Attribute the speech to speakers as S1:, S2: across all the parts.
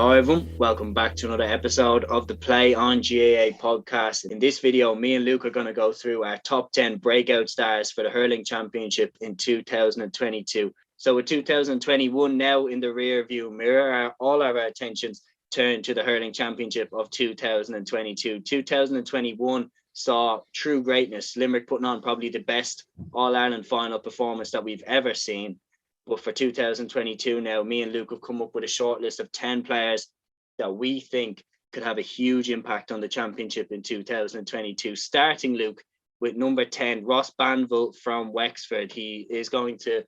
S1: Hello everyone, welcome back to another episode of the Play on GAA podcast. In this video, me and Luke are going to go through our top 10 breakout stars for the Hurling Championship in 2022. So with 2021 now in the rear view mirror, all our attentions turn to the Hurling Championship of 2022. 2021 saw true greatness, Limerick putting on probably the best All-Ireland final performance that we've ever seen. But for 2022 now, me and Luke have come up with a short list of 10 players that we think could have a huge impact on the championship in 2022. Starting, Luke, with number 10, Ross Banville from Wexford. He's going to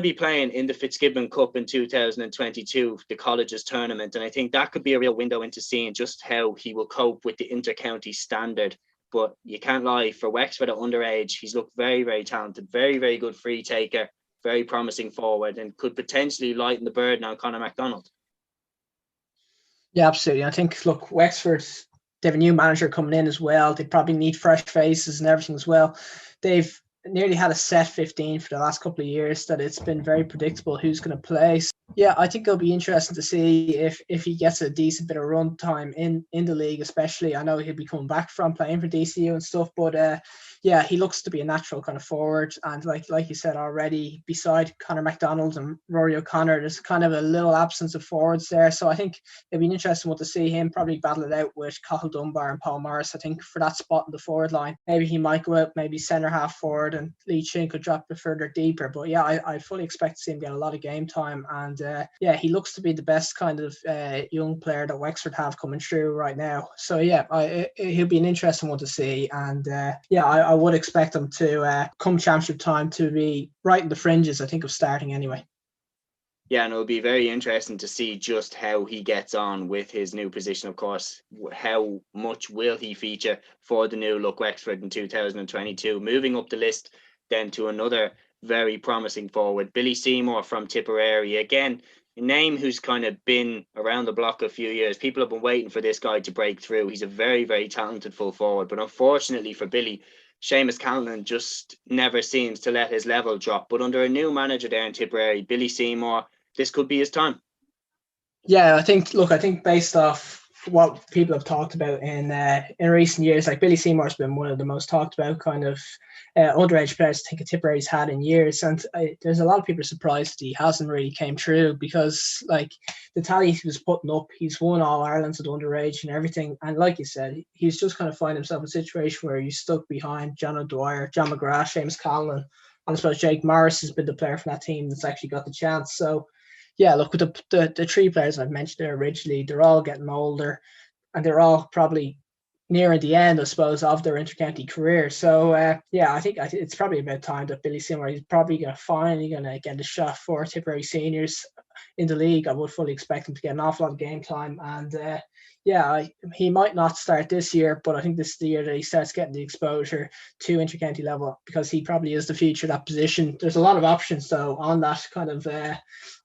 S1: be playing in the Fitzgibbon Cup in 2022, the colleges tournament. And I think that could be a real window into seeing just how he will cope with the inter-county standard. But you can't lie, for Wexford at underage, he's looked very, very talented, very, very good free taker, very promising forward, and could potentially lighten the burden on Conor McDonald.
S2: Yeah, absolutely. I think, look, Wexford, they have a new manager coming in as well. They probably need fresh faces and everything as well. They've nearly had a set 15 for the last couple of years that it's been very predictable who's going to play. So, yeah, I think it'll be interesting to see if he gets a decent bit of run time in the league, especially. I know he'll be coming back from playing for DCU and stuff, but yeah, he looks to be a natural kind of forward. And like you said already, beside Conor McDonald and Rory O'Connor, there's kind of a little absence of forwards there. So I think it'll be an interesting one to see him probably battle it out with Cathal Dunbar and Paul Morris, I think, for that spot in the forward line. Maybe he might go out maybe centre half forward and Lee Chin could drop it further deeper. But yeah, I fully expect to see him get a lot of game time. And yeah, he looks to be the best kind of young player that Wexford have coming through right now. So yeah, he'll be an interesting one to see. And yeah, I would expect him to come championship time to be right in the fringes, I think, of starting anyway.
S1: Yeah, and it'll be very interesting to see just how he gets on with his new position, of course. How much will he feature for the new look Wexford in 2022? Moving up the list then to another very promising forward, Billy Seymour from Tipperary. Again, a name who's kind of been around the block a few years. People have been waiting for this guy to break through. He's a very, very talented full forward. But unfortunately for Billy, Seamus just never seems to let his level drop. But under a new manager there in Tipperary, Billy Seymour, this could be his time.
S2: Yeah, I think based off what people have talked about in recent years, like Billy Seymour's been one of the most talked about kind of underage players I think Tipperary's had in years, and there's a lot of people surprised he hasn't really came through, because like the tally he was putting up, he's won all Ireland's at underage and everything, and like you said, he's just kind of find himself in a situation where he's stuck behind John O'Dwyer, John McGrath, Seamus Callan, and I suppose Jake Morris has been the player from that team that's actually got the chance. So yeah, look, with the three players I've mentioned there originally, they're all getting older, and they're all probably nearing the end, I suppose, of their intercounty career. So yeah, I think it's probably about time that Billy Seymour, he's probably finally going to get a shot for Tipperary seniors in the league. I would fully expect him to get an awful lot of game time, and yeah, he might not start this year, but I think this is the year that he starts getting the exposure to intercounty level, because he probably is the future of that position. There's a lot of options though on that kind of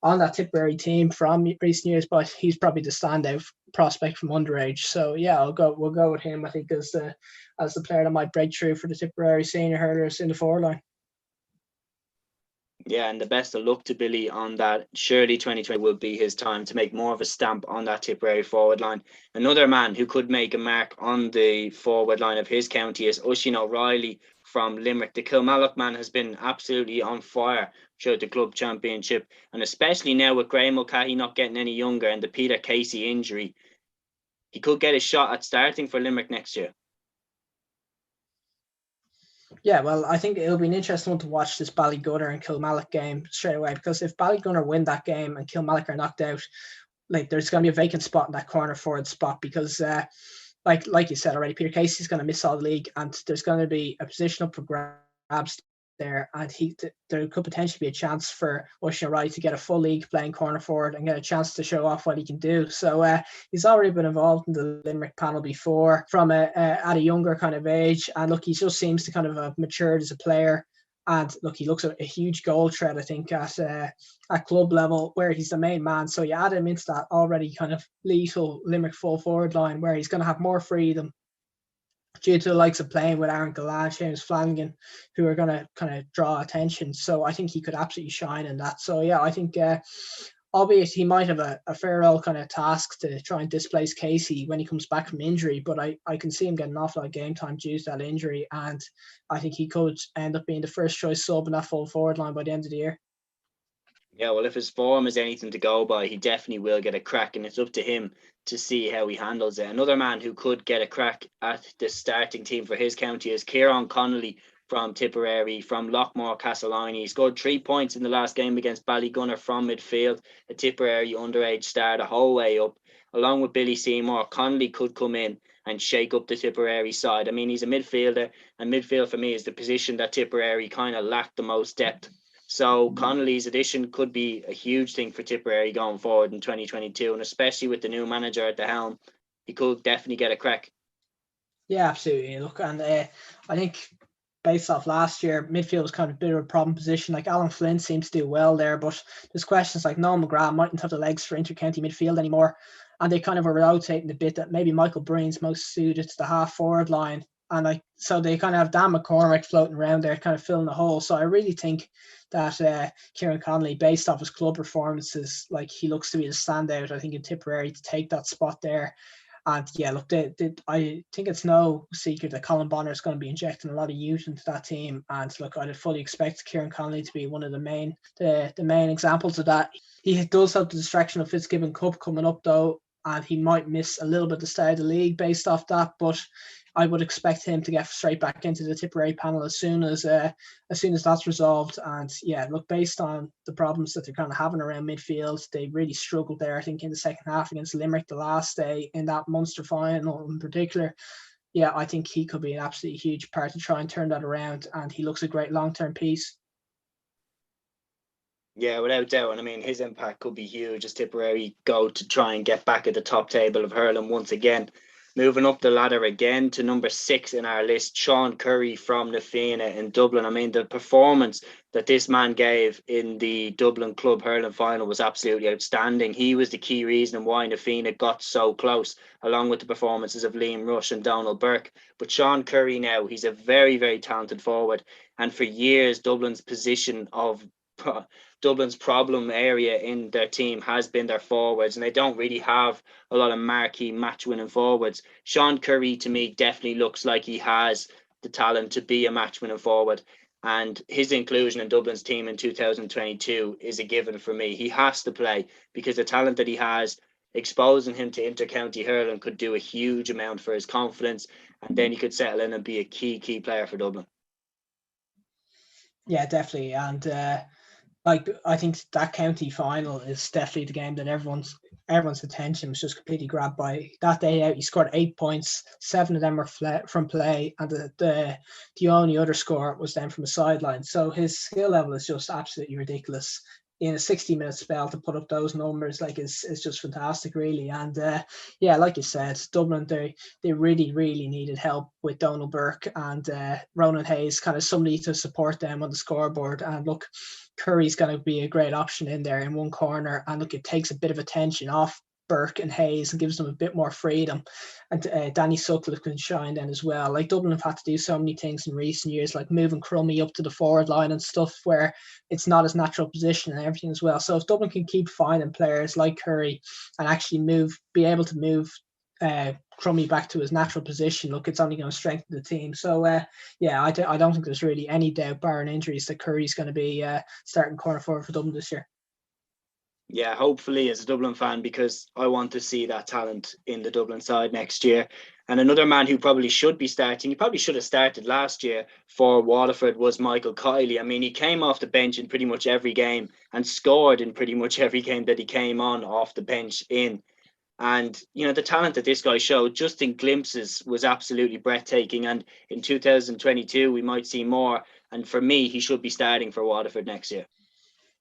S2: on that Tipperary team from recent years, but he's probably the standout prospect from underage. So yeah, we'll go with him, I think, as the player that might break through for the Tipperary senior hurlers in the forward line.
S1: Yeah, and the best of luck to Billy on that. Surely 2020 will be his time to make more of a stamp on that Tipperary forward line. Another man who could make a mark on the forward line of his county is Oisin O'Reilly from Limerick. The Kilmallock man has been absolutely on fire throughout the club championship, and especially now with Graham Mulcahy not getting any younger and the Peter Casey injury, he could get a shot at starting for Limerick next year.
S2: Yeah, well, I think it'll be an interesting one to watch, this Ballygunner and Kilmallock game straight away, because if Ballygunner win that game and Kilmallock are knocked out, like there's going to be a vacant spot in that corner forward spot, because like you said already, Peter Casey's going to miss all the league, and there's going to be a position up for grabs there, and there could potentially be a chance for Oisin O'Reilly to get a full league playing corner forward and get a chance to show off what he can do. So he's already been involved in the Limerick panel before from at a younger kind of age, and look, he just seems to kind of have matured as a player. And look, he looks a huge goal threat, I think, at club level, where he's the main man. So you add him into that already kind of lethal Limerick full forward line, where he's going to have more freedom due to the likes of playing with Aaron Gallant, James Flanagan, who are going to kind of draw attention. So I think he could absolutely shine in that. So yeah, I think albeit he might have a fair old kind of task to try and displace Casey when he comes back from injury, but I can see him getting an awful lot of game time due to that injury, and I think he could end up being the first choice sub in that full forward line by the end of the year.
S1: Yeah, well, if his form is anything to go by, he definitely will get a crack, and it's up to him to see how he handles it. Another man who could get a crack at the starting team for his county is Kieran Connolly from Tipperary, from Lockmore Castleiney. He scored 3 points in the last game against Ballygunner from midfield, a Tipperary underage star the whole way up. Along with Billy Seymour, Connolly could come in and shake up the Tipperary side. I mean, he's a midfielder, and midfield for me is the position that Tipperary kind of lacked the most depth. So Connolly's addition could be a huge thing for Tipperary going forward in 2022, and especially with the new manager at the helm, he could definitely get a crack.
S2: Yeah, absolutely. Look, and I think based off last year, midfield was kind of a bit of a problem position. Like Alan Flynn seems to do well there, but there's questions like Noel McGrath mightn't have the legs for inter-county midfield anymore, and they kind of were rotating a bit that maybe Michael Breen's most suited to the half forward line. And so they kind of have Dan McCormick floating around there, kind of filling the hole. So I really think that Kieran Connolly, based off his club performances, like he looks to be the standout, I think, in Tipperary to take that spot there. And yeah, look, I think it's no secret that Colin Bonner is going to be injecting a lot of youth into that team. And look, I'd fully expect Kieran Connolly to be one of the main examples of that. He does have the distraction of Fitzgibbon Cup coming up though, and he might miss a little bit the start of the league based off that, but I would expect him to get straight back into the Tipperary panel as soon as that's resolved. And yeah, look, based on the problems that they're kind of having around midfield, they really struggled there, I think, in the second half against Limerick the last day in that Munster final in particular. Yeah, I think he could be an absolutely huge part to try and turn that around, and he looks a great long-term piece.
S1: Yeah, without doubt. And I mean, his impact could be huge as Tipperary go to try and get back at the top table of hurling once again. Moving up the ladder again to number 6 in our list, Sean Curry from Na Fianna in Dublin. I mean, the performance that this man gave in the Dublin Club hurling final was absolutely outstanding. He was the key reason why Na Fianna got so close, along with the performances of Liam Rush and Donald Burke. But Sean Curry now, he's a very, very talented forward. And for years, Dublin's problem area in their team has been their forwards, and they don't really have a lot of marquee match-winning forwards. Sean Curry, to me, definitely looks like he has the talent to be a match-winning forward, and his inclusion in Dublin's team in 2022 is a given for me. He has to play because the talent that he has, exposing him to inter-county hurling could do a huge amount for his confidence, and then he could settle in and be a key player for Dublin.
S2: Yeah, definitely. And I think that county final is definitely the game that everyone's attention was just completely grabbed by. That day out, he scored 8 points, 7 of them were from play, and the only other score was then from a sideline. So his skill level is just absolutely ridiculous. In a 60-minute spell to put up those numbers, like, is just fantastic, really. And yeah, like you said, Dublin, they really needed help with Donald Burke and Ronan Hayes, kind of somebody to support them on the scoreboard. And look, Curry's going to be a great option in there in one corner, and look, it takes a bit of attention off Burke and Hayes and gives them a bit more freedom. And Danny Sutcliffe can shine then as well. Like, Dublin have had to do so many things in recent years, like moving Crummy up to the forward line and stuff where it's not his natural position and everything as well. So if Dublin can keep finding players like Curry and actually be able to move Crummy back to his natural position, look, it's only going to strengthen the team. So yeah, I don't think there's really any doubt, barring injuries, that Curry's going to be starting corner forward for Dublin this year.
S1: Yeah, hopefully, as a Dublin fan, because I want to see that talent in the Dublin side next year. And another man who probably should be starting, he probably should have started last year for Waterford, was Michael Kiley. I mean, he came off the bench in pretty much every game and scored in pretty much every game that he came on off the bench in. And, you know, the talent that this guy showed just in glimpses was absolutely breathtaking. And in 2022, we might see more. And for me, he should be starting for Waterford next year.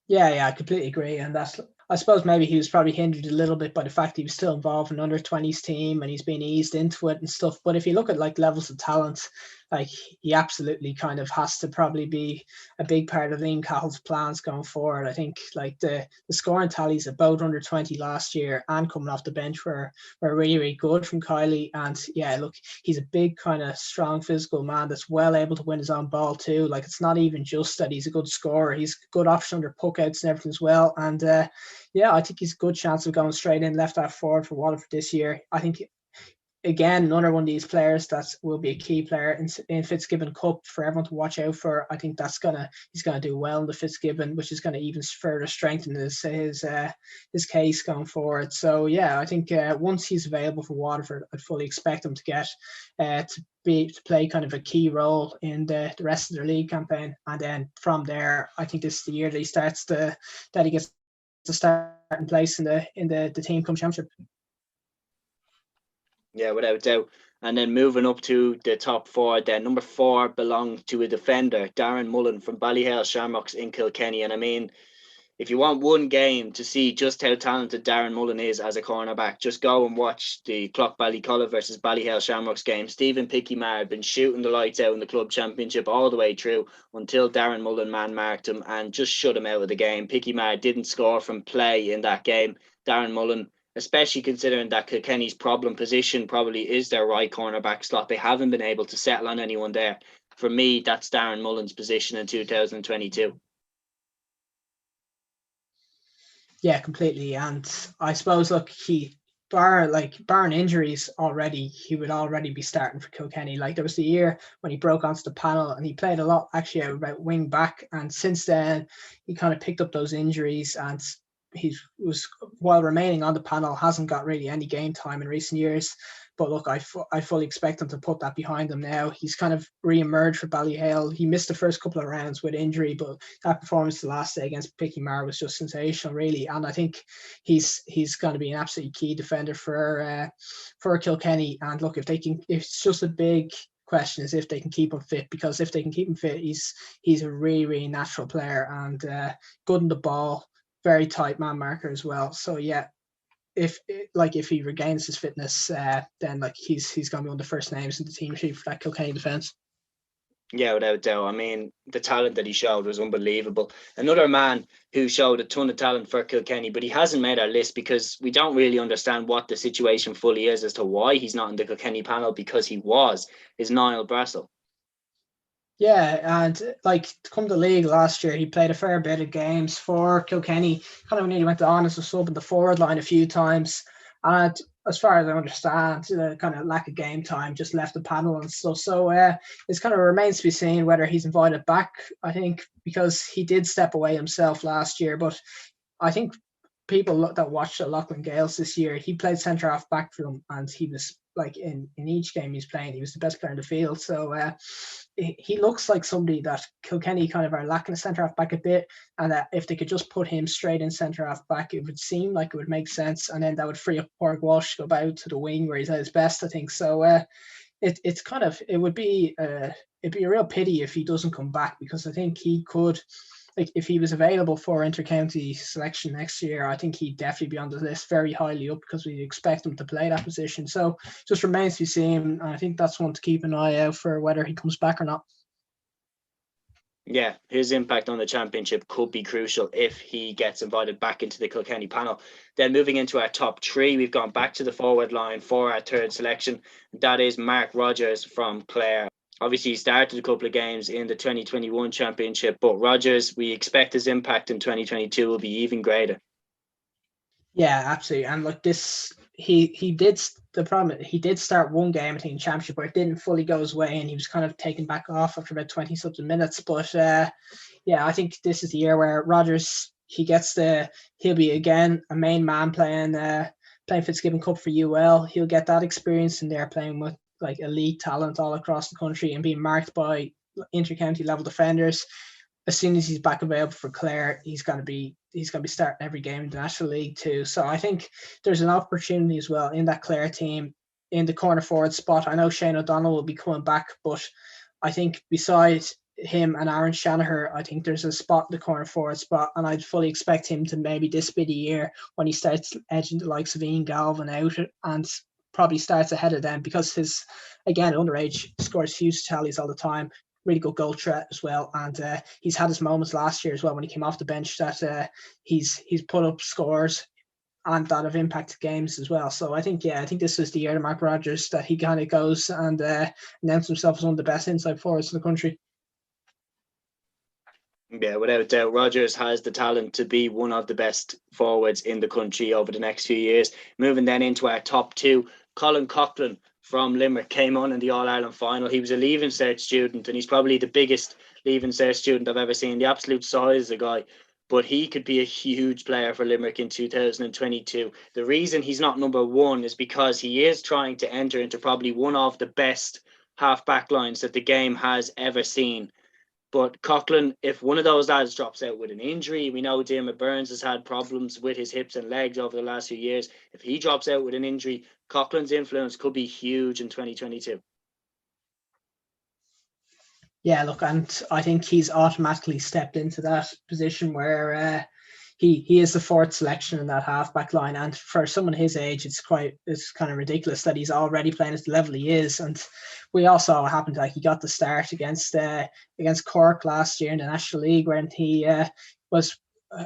S2: Yeah, I completely agree. And I suppose maybe he was probably hindered a little bit by the fact he was still involved in under 20s team and he's been eased into it and stuff. But if you look at like levels of talent, like he absolutely kind of has to probably be a big part of Liam Cahill's plans going forward. I think like the scoring tallies at both under 20 last year and coming off the bench were really, really good from Kylie. And yeah, look, he's a big kind of strong physical man that's well able to win his own ball too. Like it's not even just that he's a good scorer. He's a good option under puck outs and everything as well. And yeah, I think he's a good chance of going straight in left half forward for Waterford this year. I think again, another one of these players that will be a key player in Fitzgibbon Cup for everyone to watch out for. I think he's gonna do well in the Fitzgibbon, which is gonna even further strengthen his case going forward. So yeah, I think once he's available for Waterford, I'd fully expect him to get to play kind of a key role in the rest of their league campaign, and then from there, I think this is the year that he gets the starting place in the team come championship.
S1: Yeah, without doubt. And then moving up to the top four, then number 4 belonged to a defender, Darren Mullen from Ballyhale Shamrocks in Kilkenny. And I mean, if you want one game to see just how talented Darren Mullen is as a cornerback, just go and watch the Clough Ballycullen versus Ballyhale Shamrocks game. Stephen Pickymar had been shooting the lights out in the club championship all the way through until Darren Mullen man-marked him and just shut him out of the game. Pickymar didn't score from play in that game. Darren Mullen, especially considering that Kilkenny's problem position probably is their right cornerback slot. They haven't been able to settle on anyone there. For me, that's Darren Mullen's position in 2022.
S2: Yeah, completely. And I suppose, look, barring injuries already, he would already be starting for Kilkenny. Like there was the year when he broke onto the panel and he played a lot actually about wing back. And since then, he kind of picked up those injuries and he was, while remaining on the panel, hasn't got really any game time in recent years. But look, I fully expect him to put that behind him now. He's kind of re-emerged for Ballyhale. He missed the first couple of rounds with injury, but that performance the last day against Pickymar was just sensational, really. And I think he's going to be an absolutely key defender for Kilkenny. And look, if it's just a big question is if they can keep him fit, because if they can keep him fit, he's a really, really natural player and good in the ball, very tight man marker as well. So yeah, if he regains his fitness, then like he's going to be one of the first names in the team sheet for that Kilkenny defence.
S1: Yeah, without doubt. I mean, the talent that he showed was unbelievable. Another man who showed a ton of talent for Kilkenny, but he hasn't made our list because we don't really understand what the situation fully is as to why he's not in the Kilkenny panel, because he is Niall Brassel.
S2: Yeah, and like to come to the league last year, he played a fair bit of games for Kilkenny. Kind of nearly went on as a sub in the forward line a few times. And as far as I understand, the kind of lack of game time just left the panel and stuff. So it's kind of remains to be seen whether he's invited back, I think, because he did step away himself last year. But I think people that watched the Lachlan Gales this year, he played centre half back for them, and he was like in each game he's playing, he was the best player in the field. So he looks like somebody that Kilkenny kind of are lacking a centre half back a bit, and that if they could just put him straight in centre half back, it would seem like it would make sense, and then that would free up Pádraig Walsh to go out to the wing where he's at his best, I think. So it's kind of, it'd be a real pity if he doesn't come back, because I think he could, like if he was available for intercounty selection next year, I think he'd definitely be on the list very highly up, because we expect him to play that position. So just remains to be seen. And I think that's one to keep an eye out for, whether he comes back or not.
S1: Yeah, his impact on the championship could be crucial if he gets invited back into the Kilkenny panel. Then moving into our top 3, we've gone back to the forward line for our third selection. That is Mark Rogers from Clare. Obviously, he started a couple of games in the 2021 championship, but Rogers, we expect his impact in 2022 will be even greater.
S2: Yeah, absolutely. And look, he did start one game, I think, in championship, where it didn't fully go his way, and he was kind of taken back off after about 20 something minutes. But yeah, I think this is the year where Rogers, he'll be again a main man playing Fitzgibbon Cup for UL. He'll get that experience in there, playing with like elite talent all across the country and being marked by intercounty level defenders. As soon as he's back available for Clare, he's going to be starting every game in the National League too. So I think there's an opportunity as well in that Clare team in the corner forward spot. I know Shane O'Donnell will be coming back, but I think besides him and Aaron Shanaher, I think there's a spot in the corner forward spot, and I'd fully expect him to maybe this be the year when he starts edging the likes of Ian Galvin out and probably starts ahead of them because his, again, underage scores huge tallies all the time. Really good goal threat as well, and he's had his moments last year as well when he came off the bench that he's put up scores and that have impacted games as well. So I think this is the year of Mark Rogers that he kind of goes and announces himself as one of the best inside forwards in the country.
S1: Yeah, without doubt, Rogers has the talent to be one of the best forwards in the country over the next few years. Moving then into our top two, Colin Coughlin from Limerick came on in the All-Ireland final. He was a Leaving Cert student, and he's probably the biggest Leaving Cert student I've ever seen. The absolute size of the guy. But he could be a huge player for Limerick in 2022. The reason he's not number one is because he is trying to enter into probably one of the best half-back lines that the game has ever seen. But Coughlin, if one of those lads drops out with an injury, we know Diarmaid Byrnes has had problems with his hips and legs over the last few years. If he drops out with an injury, Coughlin's influence could be huge in 2022.
S2: Yeah, look, and I think he's automatically stepped into that position where he is the fourth selection in that halfback line. And for someone his age, it's kind of ridiculous that he's already playing at the level he is. And we all saw what happened. Like, he got the start against Cork last year in the National League when he was.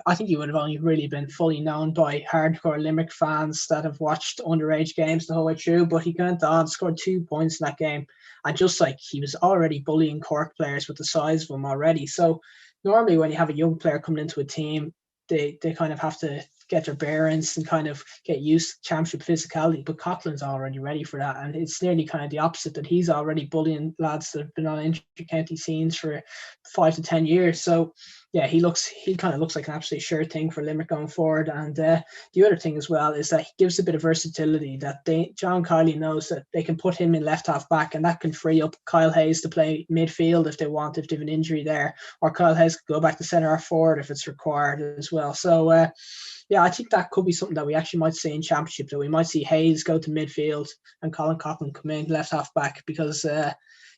S2: I think he would have only really been fully known by hardcore Limerick fans that have watched underage games the whole way through. But he went on, scored 2 points in that game. And just like, he was already bullying Cork players with the size of him already. So normally when you have a young player coming into a team, they kind of have to get their bearings and kind of get used to championship physicality. But Coughlin's already ready for that. And it's nearly kind of the opposite, that he's already bullying lads that have been on inter-county scenes for 5 to 10 years. So yeah, he kind of looks like an absolute sure thing for Limerick going forward. And the other thing as well is that he gives a bit of versatility, that John Kiley knows that they can put him in left half back, and that can free up Kyle Hayes to play midfield if they want, if they have an injury there, or Kyle Hayes could go back to centre or forward if it's required as well. So yeah, I think that could be something that we actually might see in Championship, that we might see Hayes go to midfield and Colin Coughlin come in left half back, because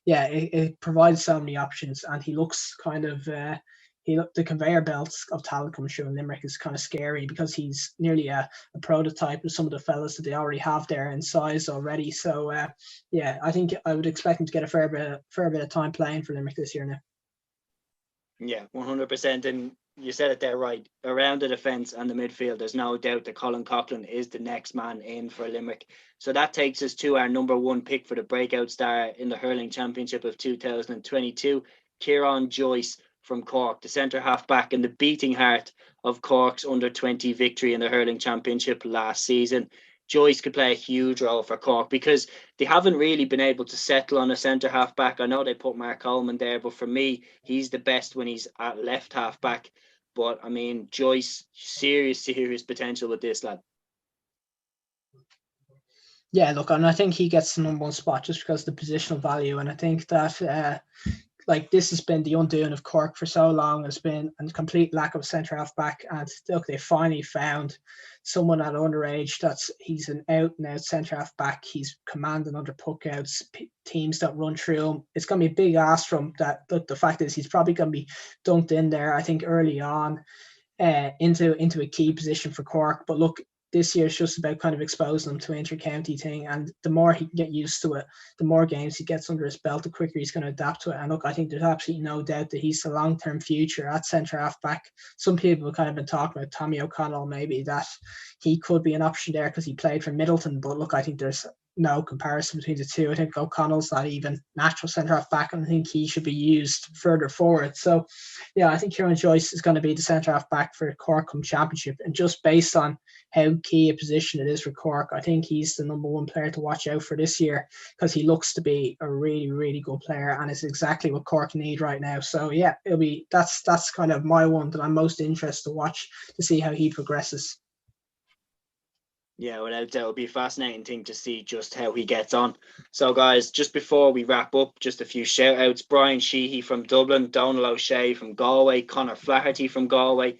S2: it provides so many options, and he looks kind of the conveyor belts of talent coming through in Limerick is kind of scary, because he's nearly a prototype of some of the fellas that they already have there in size already. So yeah, I think I would expect him to get a fair bit of time playing for Limerick this year now.
S1: Yeah, 100%. And you said it there right. Around the defence and the midfield, there's no doubt that Colin Coughlin is the next man in for Limerick. So that takes us to our number one pick for the breakout star in the Hurling Championship of 2022, Kieran Joyce from Cork, the centre half back and the beating heart of Cork's under-20 victory in the Hurling Championship last season. Joyce could play a huge role for Cork because they haven't really been able to settle on a centre half back. I know they put Mark Coleman there, but for me, he's the best when he's at left half back. But I mean, Joyce, serious potential with this lad.
S2: Yeah, look, and I think he gets the number one spot just because of the positional value. And I think that this has been the undoing of Cork for so long. Has been a complete lack of centre half back, and look, they finally found someone at underage he's an out and out centre half back. He's commanding under puck outs, teams that run through him. It's going to be a big ask from that. But the fact is, he's probably going to be dunked in there, I think, early on into a key position for Cork. But look, this year is just about kind of exposing him to an inter-county thing, and the more he can get used to it, the more games he gets under his belt, the quicker he's going to adapt to it. And look, I think there's absolutely no doubt that he's the long-term future at centre half back. Some people have kind of been talking about Tommy O'Connell, maybe that he could be an option there because he played for Middleton, but look, I think there's no comparison between the two. I think O'Connell's not even natural centre half back, and I think he should be used further forward. So yeah, I think Kieran Joyce is going to be the centre half back for Cork come Championship, and just based on how key a position it is for Cork, I think he's the number one player to watch out for this year, because he looks to be a really, really good player, and it's exactly what Cork need right now. So yeah, that's kind of my one that I'm most interested to watch, to see how he progresses.
S1: Yeah, without doubt, it'll be a fascinating thing to see just how he gets on. So, guys, just before we wrap up, just a few shout outs. Brian Sheehy from Dublin, Donal O'Shea from Galway, Conor Flaherty from Galway,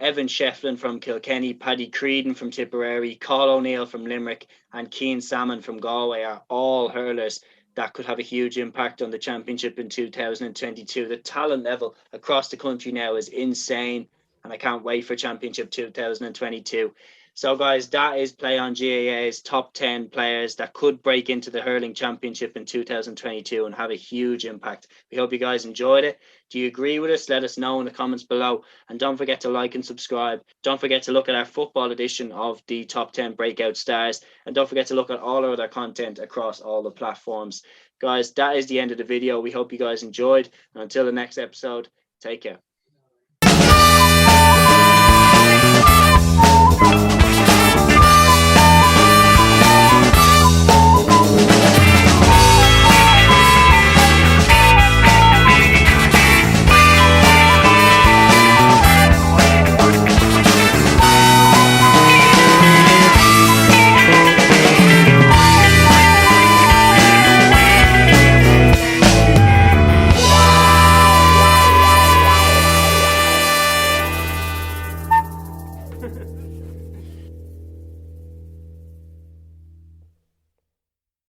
S1: Evan Shefflin from Kilkenny, Paddy Creedon from Tipperary, Cathal O'Neill from Limerick, and Cian Salmon from Galway are all hurlers that could have a huge impact on the championship in 2022. The talent level across the country now is insane, and I can't wait for Championship 2022. So, guys, that is Play on GAA's top 10 players that could break into the hurling championship in 2022 and have a huge impact. We hope you guys enjoyed it. Do you agree with us? Let us know in the comments below. And don't forget to like and subscribe. Don't forget to look at our football edition of the top 10 breakout stars. And don't forget to look at all our other content across all the platforms. Guys, that is the end of the video. We hope you guys enjoyed. And until the next episode, take care.